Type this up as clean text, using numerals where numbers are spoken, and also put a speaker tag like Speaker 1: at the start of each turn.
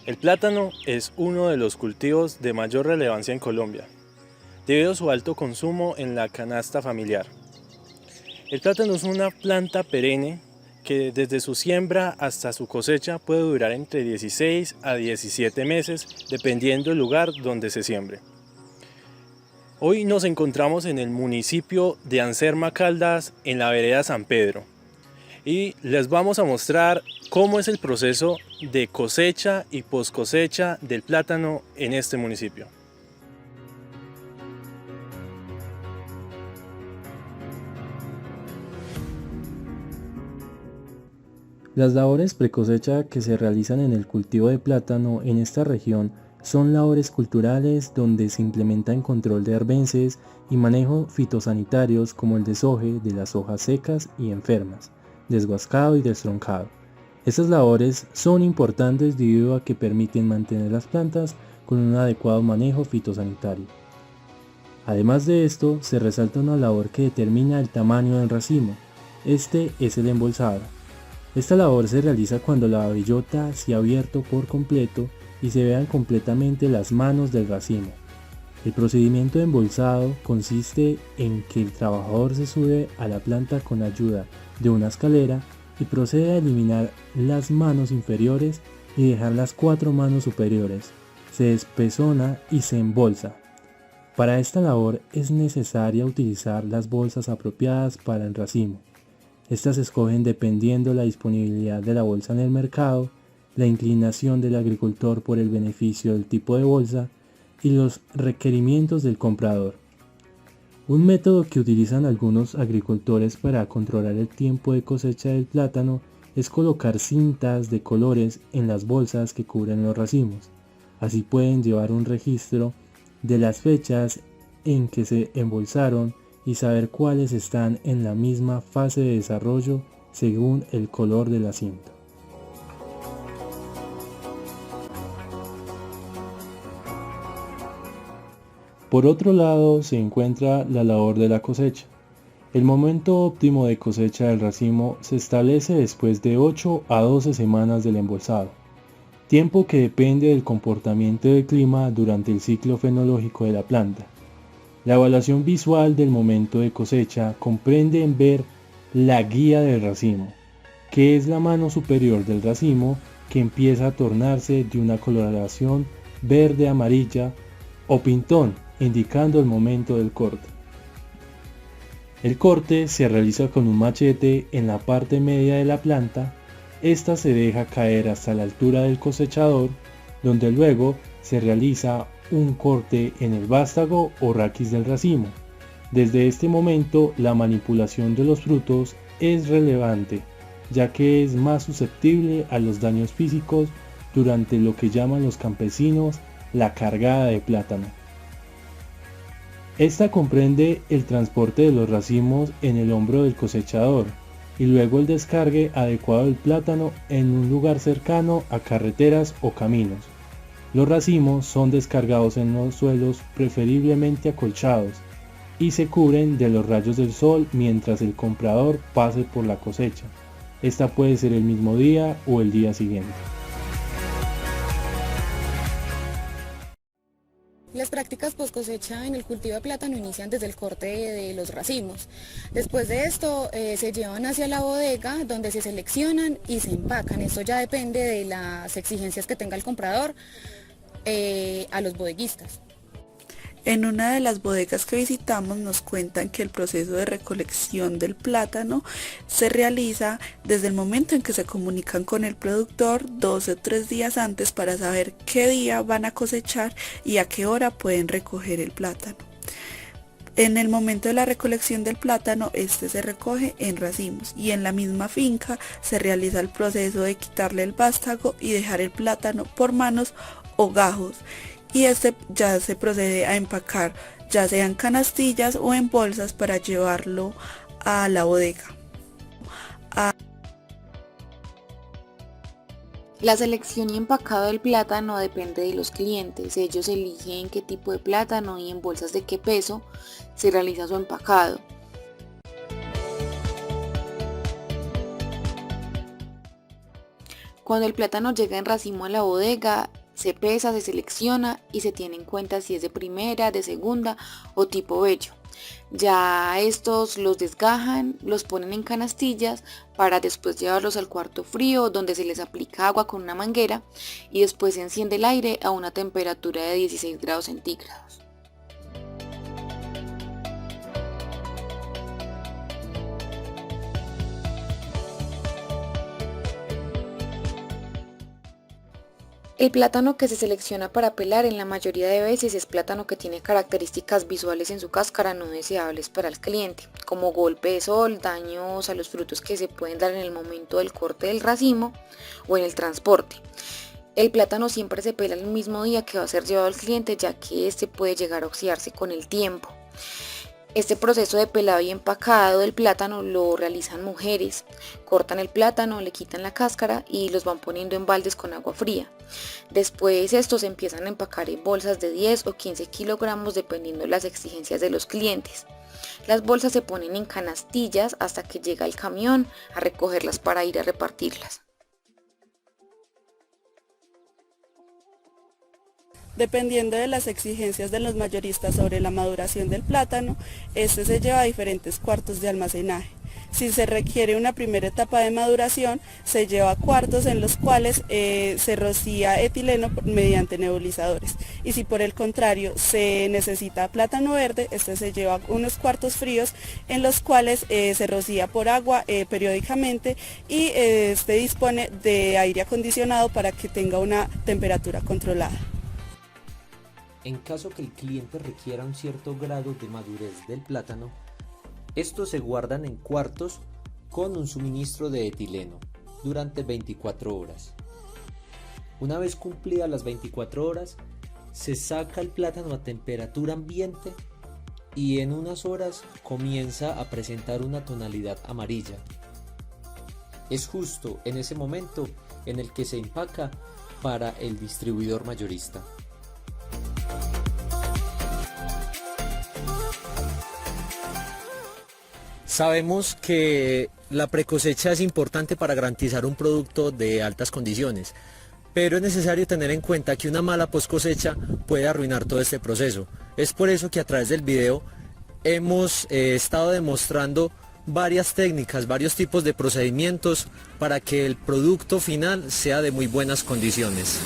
Speaker 1: El plátano es uno de los cultivos de mayor relevancia en Colombia, debido a su alto consumo en la canasta familiar. El plátano es una planta perenne que desde su siembra hasta su cosecha puede durar entre 16 a 17 meses, dependiendo del lugar donde se siembre. Hoy nos encontramos en el municipio de Anserma Caldas, en la vereda San Pedro, y les vamos a mostrar cómo es el proceso de cosecha y post cosecha del plátano en este municipio.
Speaker 2: Las labores precosecha que se realizan en el cultivo de plátano en esta región son labores culturales donde se implementa el control de arbences y manejo fitosanitarios como el desoje de las hojas secas y enfermas, desguascado y destroncado. Estas labores son importantes debido a que permiten mantener las plantas con un adecuado manejo fitosanitario. Además de esto, se resalta una labor que determina el tamaño del racimo. Este es el embolsado. Esta labor se realiza cuando la bellota se ha abierto por completo y se vean completamente las manos del racimo. El procedimiento de embolsado consiste en que el trabajador se sube a la planta con ayuda de una escalera y procede a eliminar las manos inferiores y dejar las 4 manos superiores. Se despezona y se embolsa. Para esta labor es necesaria utilizar las bolsas apropiadas para el racimo. Estas se escogen dependiendo la disponibilidad de la bolsa en el mercado, la inclinación del agricultor por el beneficio del tipo de bolsa y los requerimientos del comprador. Un método que utilizan algunos agricultores para controlar el tiempo de cosecha del plátano es colocar cintas de colores en las bolsas que cubren los racimos. Así pueden llevar un registro de las fechas en que se embolsaron y saber cuáles están en la misma fase de desarrollo según el color de la cinta. Por otro lado se encuentra la labor de la cosecha. El momento óptimo de cosecha del racimo se establece después de 8 a 12 semanas del embolsado, tiempo que depende del comportamiento del clima durante el ciclo fenológico de la planta. La evaluación visual del momento de cosecha comprende en ver la guía del racimo, que es la mano superior del racimo que empieza a tornarse de una coloración verde-amarilla o pintón, indicando el momento del corte. El corte se realiza con un machete en la parte media de la planta. Esta se deja caer hasta la altura del cosechador, donde luego se realiza un corte en el vástago o raquis del racimo. Desde este momento la manipulación de los frutos es relevante, ya que es más susceptible a los daños físicos durante lo que llaman los campesinos la cargada de plátano. Esta comprende el transporte de los racimos en el hombro del cosechador y luego el descargue adecuado del plátano en un lugar cercano a carreteras o caminos. Los racimos son descargados en los suelos preferiblemente acolchados y se cubren de los rayos del sol mientras el comprador pase por la cosecha. Esta puede ser el mismo día o el día siguiente.
Speaker 3: Las prácticas post cosecha en el cultivo de plátano inician desde el corte de los racimos. Después de esto se llevan hacia la bodega donde se seleccionan y se empacan. Esto ya depende de las exigencias que tenga el comprador a los bodeguistas.
Speaker 4: En una de las bodegas que visitamos nos cuentan que el proceso de recolección del plátano se realiza desde el momento en que se comunican con el productor 2 o 3 días antes para saber qué día van a cosechar y a qué hora pueden recoger el plátano. En el momento de la recolección del plátano, este se recoge en racimos y en la misma finca se realiza el proceso de quitarle el vástago y dejar el plátano por manos o gajos. Y este ya se procede a empacar, ya sea en canastillas o en bolsas para llevarlo a la bodega.
Speaker 5: La selección y empacado del plátano depende de los clientes. Ellos eligen qué tipo de plátano y en bolsas de qué peso se realiza su empacado. Cuando el plátano llega en racimo a la bodega, se pesa, se selecciona y se tiene en cuenta si es de primera, de segunda o tipo bello. Ya estos los desgajan, los ponen en canastillas para después llevarlos al cuarto frío donde se les aplica agua con una manguera y después se enciende el aire a una temperatura de 16 grados centígrados. El plátano que se selecciona para pelar en la mayoría de veces es plátano que tiene características visuales en su cáscara no deseables para el cliente, como golpe de sol, daños a los frutos que se pueden dar en el momento del corte del racimo o en el transporte. El plátano siempre se pela el mismo día que va a ser llevado al cliente, ya que este puede llegar a oxidarse con el tiempo. Este proceso de pelado y empacado del plátano lo realizan mujeres. Cortan el plátano, le quitan la cáscara y los van poniendo en baldes con agua fría. Después estos empiezan a empacar en bolsas de 10 o 15 kilogramos dependiendo de las exigencias de los clientes. Las bolsas se ponen en canastillas hasta que llega el camión a recogerlas para ir a repartirlas.
Speaker 4: Dependiendo de las exigencias de los mayoristas sobre la maduración del plátano, este se lleva a diferentes cuartos de almacenaje. Si se requiere una primera etapa de maduración, se lleva a cuartos en los cuales se rocía etileno mediante nebulizadores. Y si por el contrario se necesita plátano verde, este se lleva a unos cuartos fríos en los cuales se rocía por agua periódicamente y este dispone de aire acondicionado para que tenga una temperatura controlada.
Speaker 6: En caso que el cliente requiera un cierto grado de madurez del plátano, estos se guardan en cuartos con un suministro de etileno durante 24 horas. Una vez cumplidas las 24 horas, se saca el plátano a temperatura ambiente y en unas horas comienza a presentar una tonalidad amarilla. Es justo en ese momento en el que se empaca para el distribuidor mayorista. Sabemos que la precosecha es importante para garantizar un producto de altas condiciones, pero es necesario tener en cuenta que una mala poscosecha puede arruinar todo este proceso. Es por eso que a través del video hemos estado demostrando varias técnicas, varios tipos de procedimientos para que el producto final sea de muy buenas condiciones.